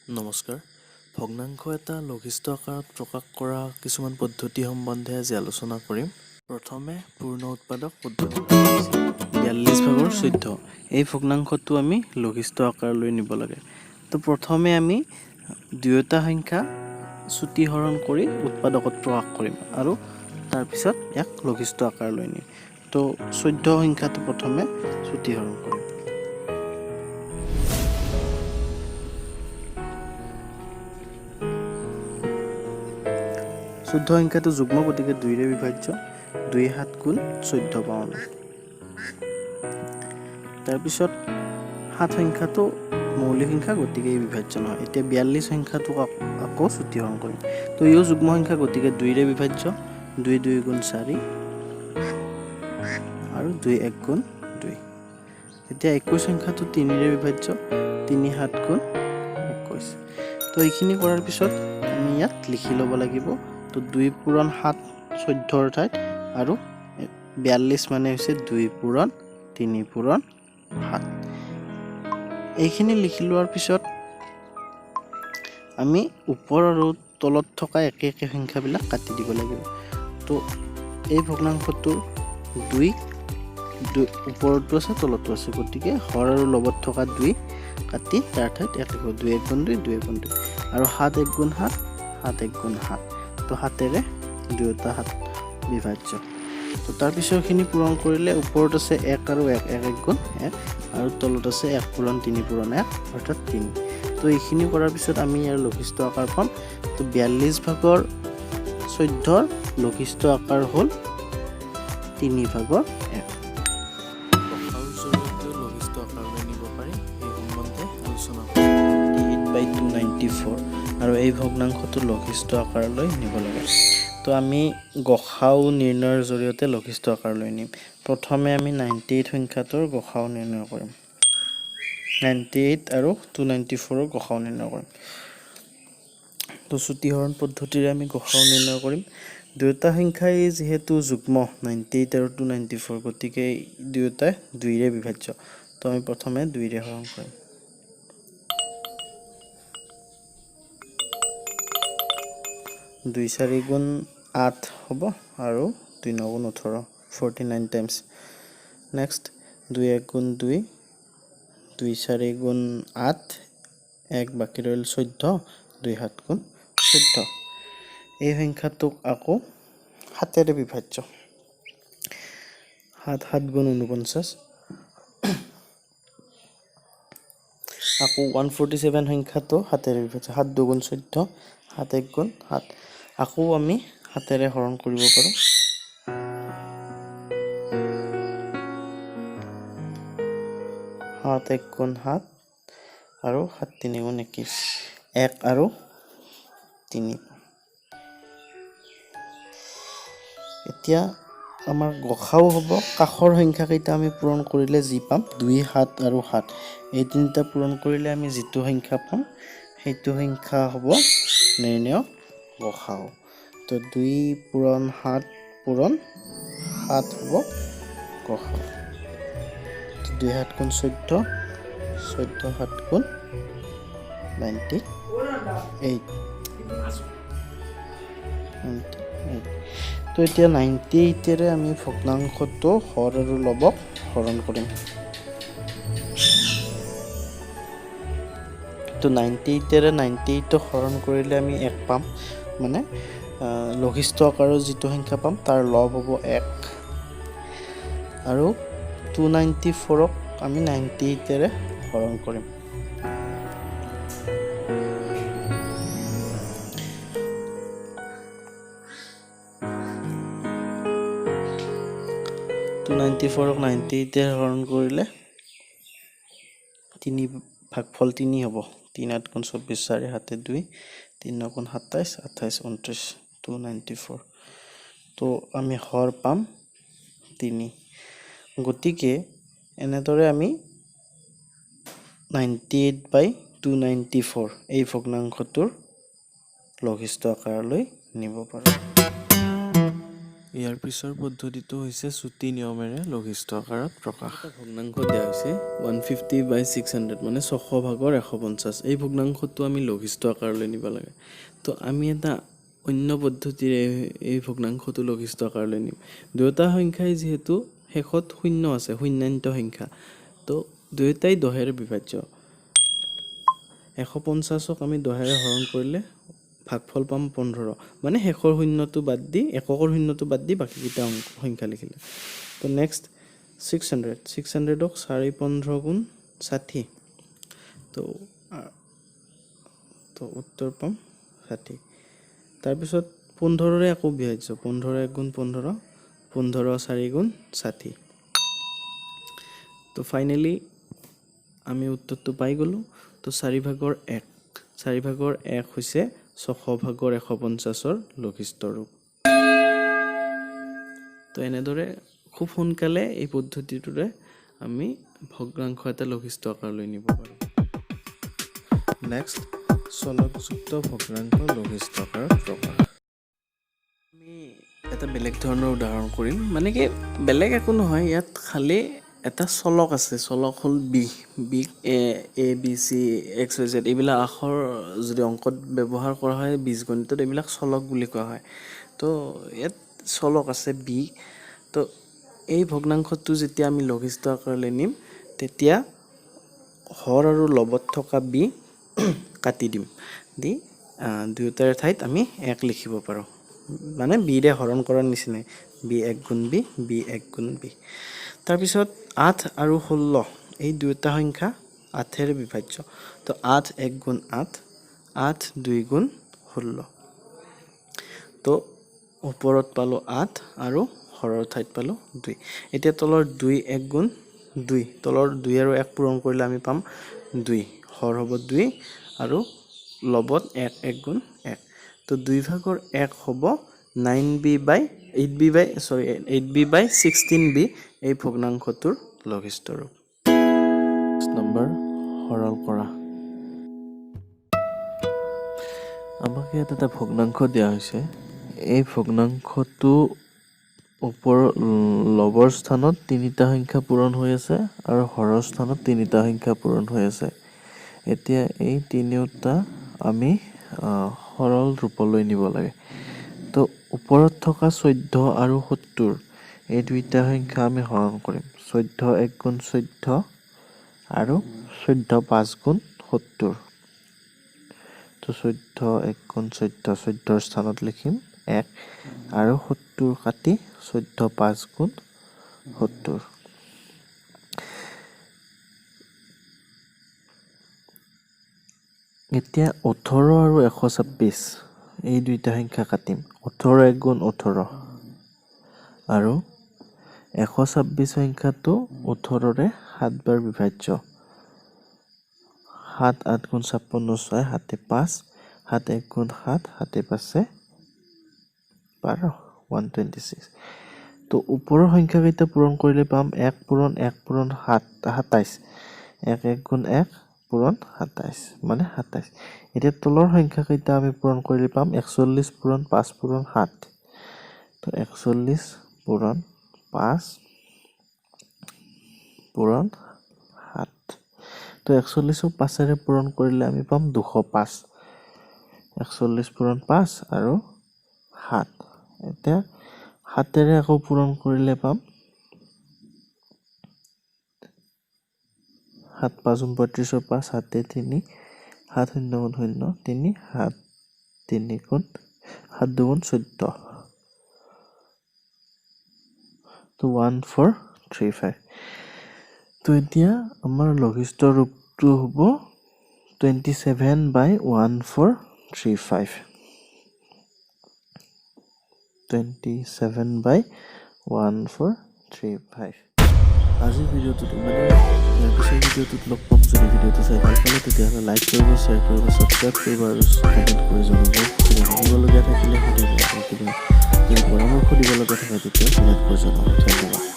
নমস্কাৰ। ভগ্নাংশ এটা লঘিষ্ঠ আকাৰত প্ৰকাশ কৰা কিছুমান পদ্ধতি সম্বন্ধে আজি আলোচনা কৰিম। প্ৰথমে পূৰ্ণ উৎপাদক পদ্ধতি 42/14। এই ভগ্নাংশটো আমি লঘিষ্ঠ আকাৰলৈ নিব লাগে। তো প্ৰথমে আমি দুয়োটা সংখ্যা চুটিহৰণ কৰি উৎপাদকত প্ৰকাশ কৰিম আৰু তাৰপিছত এক লঘিষ্ঠ আকাৰলৈ নিম। তো 14 সংখ্যাটো প্ৰথমে চুটিহৰণ কৰিম। 14 সংখ্যাটো যুগ্ম, গতিকে 2ৰে বিভাজ্য। 2 7 গুণ 14 পাওঁ আমি। তাৰপিছত 7 সংখ্যাটো মৌলিক সংখ্যা, গতিকে এই বিভাজ্য নহয়। এতিয়া 42 সংখ্যাটোক আকৌ চুটিহৰণ কৰিম। তো ইও যুগ্ম সংখ্যা, গতিকে 2ৰে বিভাজ্য। 2 2 গুণ 4 আৰু 2 1 গুণ 2। এতিয়া 21 সংখ্যাটো 3ৰে বিভাজ্য। 3 7 গুণ 21। তো এইখিনি কৰাৰ পিছত আমি ইয়াত লিখি ল'ব লাগিব। তো 2 পূৰণ 7 14ৰ ঠাইত আৰু 42 মানে হৈছে 2 পূৰণ 3 পূৰণ 7। এইখিনি লিখি লোৱাৰ পিছত আমি ওপৰ আৰু তলত থকা একে একে সংখ্যাবিলাক কাটি দিব লাগিব। তো এই ভগ্নাংশটোৰ 2 ওপৰতো আছে তলতো আছে, গতিকে হৰ আৰু লগত থকা 2 কাটি তাৰ ঠাইত 1 লিখিব। 2 1 গুণ 2 2 1 গুণ 2 আৰু 7 1 গুণ 7 7 1 গুণ 7। তো 7ৰে দুয়োটা 7 বিভাজ্য। তো তাৰ পিছৰখিনি পূৰণ কৰিলে ওপৰত আছে 1 আৰু 1 1 1 গুণ 1 আৰু তলত আছে 1 পূৰণ 3 পূৰণ 1 অৰ্থাৎ 3। তো এইখিনি কৰাৰ পিছত আমি ইয়াৰ লঘিষ্ঠ আকাৰ পাম। তো 42/14ৰ লঘিষ্ঠ আকাৰ হ'ল 3/1। লঘিষ্ঠ আকাৰলৈ নিব পাৰি, এই সম্বন্ধে আলোচনা কৰিম। 8/294 আৰু এই ভগ্নাংশটো লঘিষ্ঠ আকাৰলৈ নিব লাগে। তো আমি গসাউ নিৰ্ণয়ৰ জৰিয়তে লঘিষ্ঠ আকাৰলৈ নিম। প্ৰথমে আমি 98 সংখ্যাটোৰ গসাউ নিৰ্ণয় কৰিম। 98 আৰু 294ৰ গসাউ নিৰ্ণয় কৰিম। তো চুটিহৰণ পদ্ধতিৰে আমি গসাউ নিৰ্ণয় কৰিম। দুয়োটা সংখ্যাই যিহেতু যুগ্ম 98 আৰু 294, গতিকে দুয়োটাই 2ৰে বিভাজ্য। তো আমি প্ৰথমে 2ৰে হৰণ কৰিম। 2 4 গুণ 8 হ'ব আৰু 2 9 গুণ 18 49 টাইমছ। নেক্সট 2 1 গুণ 2 2 4 গুণ 8 1 বাকী ৰ'ল 14 2 7 গুণ 14। এই সংখ্যাটোক আকৌ 7ৰে বিভাজ্য। 7 7 গুণ 49। আকৌ 147 সংখ্যাটো 7ৰে বিভাজ্য। 7 2 গুণ 14 7 1 গুণ 7। আকৌ আমি 7ৰে হৰণ কৰিব পাৰোঁ। 7 1 গুণ 7 আৰু 7 3 গুণ 21 1 আৰু 3। এতিয়া আমাৰ গসাউ হ'ব কাষৰ সংখ্যাকেইটা আমি পূৰণ কৰিলে যি পাম 2 7 আৰু 7। এই তিনিটা পূৰণ কৰিলে আমি যিটো সংখ্যা পাম সেইটো সংখ্যা হ'ব নিৰ্ণয় গসাউ। তো 2 পূৰণ 7 পূৰণ 7 হ'ব গসাউ। 2 7 গুণ 14 14 7 গুণ 98। তো এতিয়া 98ৰে আমি ভগ্নাংশটো হৰ আৰু লবক হৰণ কৰিম। তো 98ৰে 98ক হৰণ কৰিলে আমি 1 পাম, মানে লঘিষ্ঠ আকাৰৰ যিটো সংখ্যা পাম তাৰ লব হ'ব 1। আৰু 294ক আমি 98ৰে হৰণ কৰিম। তো 94ক 98ৰে হৰণ কৰিলে 3 ভাগফল 3 হ'ব। 3 8 গুণ 24 4 7 2 3 9 গুণ 27 28 29 294। তো আমি হৰ পাম 3। গতিকে এনেদৰে আমি 98/294 এই ভগ্নাংশটোৰ লঘিষ্ঠ আকাৰলৈ নিব পাৰোঁ। ইয়াৰ পিছৰ পদ্ধতিটো হৈছে চুটি নিয়মেৰে লঘিষ্ঠ আকাৰত প্ৰকাশ। ভগ্নাংশ দিয়া হৈছে 150/600 মানে 600 ভাগৰ 150। এই ভগ্নাংশটো আমি লঘিষ্ঠ আকাৰলৈ নিব লাগে। তো আমি এটা অন্য পদ্ধতিৰে এই ভগ্নাংশটো লঘিষ্ঠ আকাৰলৈ নিম। দুয়োটা সংখ্যাই যিহেতু শেষত শূন্য আছে, শূন্যান্ত সংখ্যা, তো দুয়োটাই 10ৰে বিভাজ্য। 150ক আমি 10ৰে হৰণ কৰিলে ভাগফল পাম 15, মানে শেষৰ শূন্যটো বাদ দি এককৰ শূন্যটো বাদ দি বাকীকেইটা সংখ্যা লিখিলে। তো নেক্সট 600ক 4 15 গুণ 60, তো উত্তৰ পাম 60। তাৰপিছত 15ৰে আকৌ বিভাজ্য, 15 1 গুণ 15, 15 4 গুণ 60। তো ফাইনেলি আমি উত্তৰটো পাই গ'লোঁ। তো 4 ভাগৰ 1, 4 ভাগৰ 1 হৈছে 600 ভাগৰ 150ৰ লঘিষ্ঠ ৰূপ। তো এনেদৰে খুব সোনকালে এই পদ্ধতিটোৰে আমি ভগ্নাংশ এটা লঘিষ্ঠ আকাৰলৈ নিব পাৰোঁ। নেক্সট, চলকযুক্ত ভগ্নাংশ লঘিষ্ঠ আকাৰত প্ৰকাশ। আমি এটা বেলেগ ধৰণৰ উদাহৰণ কৰিম, মানে কি বেলেগ একো নহয়, ইয়াত খালি এটা চলক আছে। চলক হ'ল B, A B C X Y Z, এইবিলাক আখৰ যদি অংকত ব্যৱহাৰ কৰা হয় বীজগণিতত এইবিলাক চলক বুলি কোৱা হয়। তো ইয়াত চলক আছে বি। তো এই ভগ্নাংশটো যেতিয়া আমি লঘিষ্ঠ আকাৰলৈ নিম, তেতিয়া হৰ আৰু লবত থকা বি কাটি দিম, দি দুয়োটাৰ ঠাইত আমি 1 লিখিব পাৰোঁ, মানে বিৰে হৰণ কৰাৰ নিচিনাই, বি 1 গুণ বি, বি 1 গুণ বি। তাৰপিছত 8 আৰু 16 এই দুয়োটা সংখ্যা 8ৰে বিভাজ্য। তো 8 1 গুণ 8, 8 2 গুণ 16। তো ওপৰত পালোঁ 8 আৰু হৰৰ ঠাইত পালোঁ 2। এতিয়া তলৰ 2 1 গুণ 2, তলৰ 2 আৰু 1 পূৰণ কৰিলে আমি পাম 2, হৰ হ'ব 2 আৰু লবত 1 1 গুণ 1। তো 2 ভাগৰ 1 হ'ব 8b/16b এই ভগ্নাংশটোৰ লঘিষ্ঠ ৰূপ। নম্বৰ সৰল কৰা। আমাক ইয়াত এটা ভগ্নাংশ দিয়া হৈছে। এই ভগ্নাংশটো ওপৰৰ লবৰ স্থানত 3টা সংখ্যা পূৰণ হৈ আছে আৰু হৰৰ স্থানত 3টা সংখ্যা পূৰণ হৈ আছে। এতিয়া এই তিনিওটা আমি সৰল ৰূপলৈ নিব লাগে। তো ওপৰত থকা 14 আৰু 70 এই দুইটা সংখ্যা আমি হৰণ কৰিম। 14 1 গুণ 14 আৰু 14 5 গুণ 70। তো 14 1 গুণ 14, 14ৰ স্থানত লিখিম 1 আৰু 70 কাটি 14 5 গুণ 70। এতিয়া 18 আৰু 126 এই দুইটা সংখ্যা কাটিম। 18 1 গুণ 18 আৰু 126 সংখ্যাটো 18ৰে 7 বাৰ বিভাজ্য। 7 8 গুণ 56 6, 7 5, 7 1 গুণ 7, 7 5 12, 126। তো ওপৰৰ সংখ্যাকেইটা পূৰণ কৰিলে পাম 1 পূৰণ 1 পূৰণ 7 27, 1 1 গুণ 1 পূৰণ 27 মানে 27। এতিয়া তলৰ সংখ্যাকেইটা আমি পূৰণ কৰিলে পাম 41 পূৰণ 5 পূৰণ 7। তো 41 পূৰণ 5 পূৰণ 7। তো 41ক 5ৰে পূৰণ কৰিলে আমি পাম 205। 41 পূৰণ 5 আৰু 7। এতিয়া 7ৰে আকৌ পূৰণ কৰিলে পাম 7 5 35ৰ 5, 7 3, 7 0 গুণ 0 3, 7 3 গুণ 7 2 গুণ 14। তো 1435। তো এতিয়া আমাৰ লঘিষ্ঠ ৰূপটো হ'ব 27/1435। 27/1435। আজিৰ ভিডিঅ'টোত মানে ইয়াৰ পিছৰ ভিডিঅ'টোত লগ পাম। যদি ভিডিঅ'টো চাই ভাল পালে তেতিয়াহ'লে লাইক কৰিব, শ্বেয়াৰ কৰিব, ছাবস্ক্ৰাইব কৰিব আৰু কমেণ্ট কৰি জনাব। কিবা সুধিবলগীয়া থাকিলে সুধিব, কিবা যদি পৰামৰ্শ দিবলগীয়া থাকে তেতিয়া কমেণ্ট কৰি জনাব। ধন্যবাদ।